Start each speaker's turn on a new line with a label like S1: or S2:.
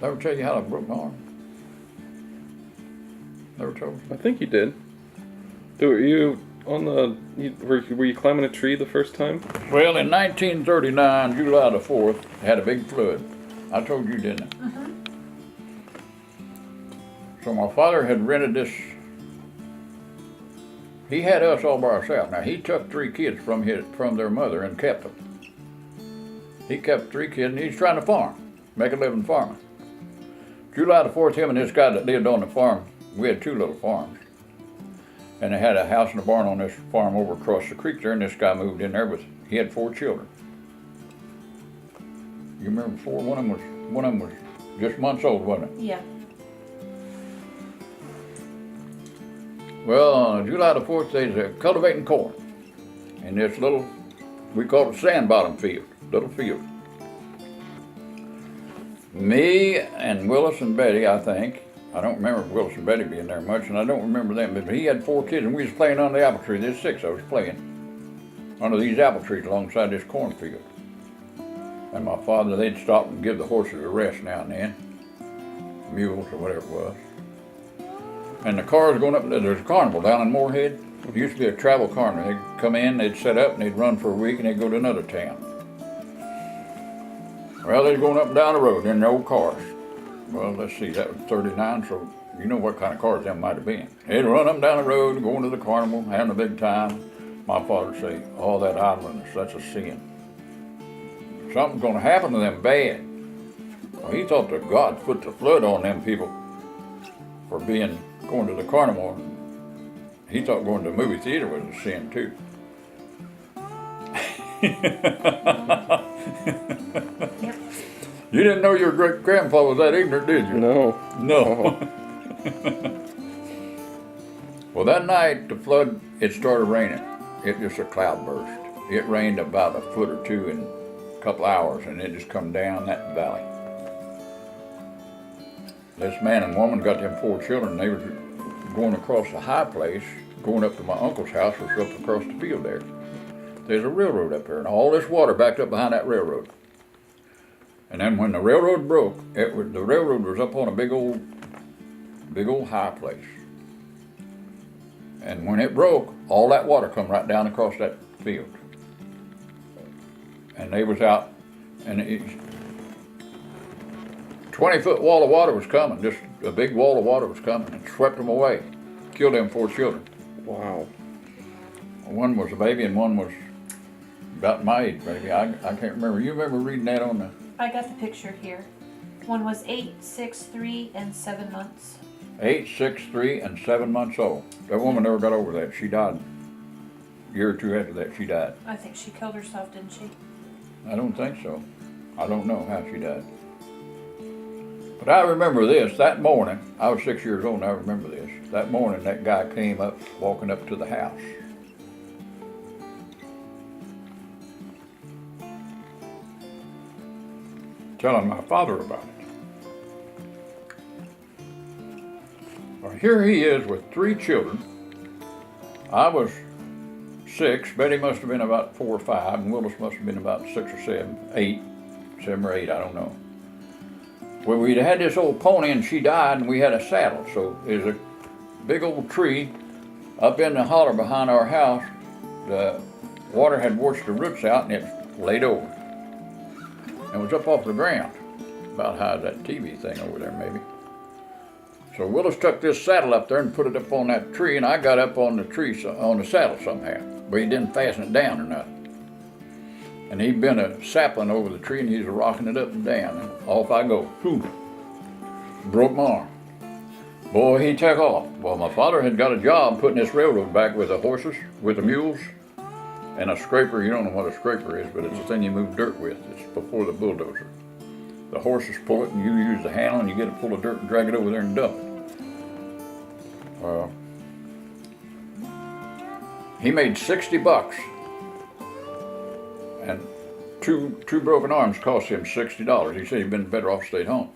S1: Ever tell you how I broke my arm? Never told you?
S2: I think you did. Were you on the? Were you climbing a tree the first time?
S1: Well, in 1939, July the 4th, had a big flood. I told you, didn't I?
S3: Mm-hmm.
S1: So my father had rented this. He had us all by ourselves. Now he took 3 kids from their mother and kept them. He kept 3 kids, and he's trying to farm, make a living farming. July the 4th, him and this guy that lived on the farm, we had 2 little farms. And they had a house and a barn on this farm over across the creek there, and this guy moved in there he had 4 children. You remember 4? One of them was just months old, wasn't it?
S3: Yeah.
S1: Well, on July the 4th, they was cultivating corn in this little, we call it sand bottom field, little field. Me and Willis and Betty, I think. I don't remember Willis and Betty being there much, and I don't remember them, but he had 4 kids, and we was playing under the apple tree. There's 6 of us playing under these apple trees alongside this cornfield. And my father, they'd stop and give the horses a rest now and then, mules or whatever it was. And the cars going up, there's a carnival down in Morehead. It used to be a travel carnival. They'd come in, they'd set up, and they'd run for a week, and they'd go to another town. Well, they're going up and down the road in their old cars. Well, let's see, that was 39, so you know what kind of cars them might have been. They'd run up and down the road, going to the carnival, having a big time. My father would say, all that idleness, that's a sin. Something's going to happen to them bad. Well, he thought that God put the flood on them people for going to the carnival. He thought going to the movie theater was a sin too.
S3: Yep.
S1: You didn't know your great grandpa was that ignorant, did you?
S2: No.
S1: No. Well, that night the flood, it started raining. It just a cloudburst. It rained about a foot or 2 in a couple hours, and it just come down that valley. This man and woman got them 4 children. They were going across the high place, going up to my uncle's house, was up across the field there. There's a railroad up there, and all this water backed up behind that railroad. And then when the railroad broke, the railroad was up on a big old high place. And when it broke, all that water come right down across that field. And they was out, and 20-foot wall of water was coming, just a big wall of water was coming, and swept them away, killed them 4 children.
S2: Wow.
S1: One was a baby, and one was about my age, maybe. I can't remember. You remember reading that on the...
S3: I got the picture here. One was 8, 6, 3, and 7 months.
S1: 8, 6, 3, and 7 months old. That woman never got over that. She died. A year or 2 after that, she died.
S3: I think she killed herself, didn't she?
S1: I don't think so. I don't know how she died. But I remember this. That morning, I was 6 years old, and I remember this. That morning, that guy came up, walking up to the house. Telling my father about it. Well, here he is with 3 children. I was 6. Betty must have been about 4 or 5, and Willis must have been about 6 or 7, 8, 7 or 8, I don't know. Well, we'd had this old pony, and she died, and we had a saddle. So there's a big old tree up in the holler behind our house. The water had washed the roots out, and it laid over. It was up off the ground, about high as that TV thing over there, maybe. So Willis took this saddle up there and put it up on that tree, and I got up on the tree, on the saddle somehow, but he didn't fasten it down or nothing. And he'd been a sapling over the tree, and he was rocking it up and down, and off I go. Whew. Broke my arm. Boy, he took off. Well, my father had got a job putting this railroad back with the horses, with the mules, and a scraper. You don't know what a scraper is, but it's the thing you move dirt with. It's before the bulldozer. The horses pull it, and you use the handle, and you get it full of dirt and drag it over there and dump it. He made $60, and two broken arms cost him $60. He said he'd been better off stayed home.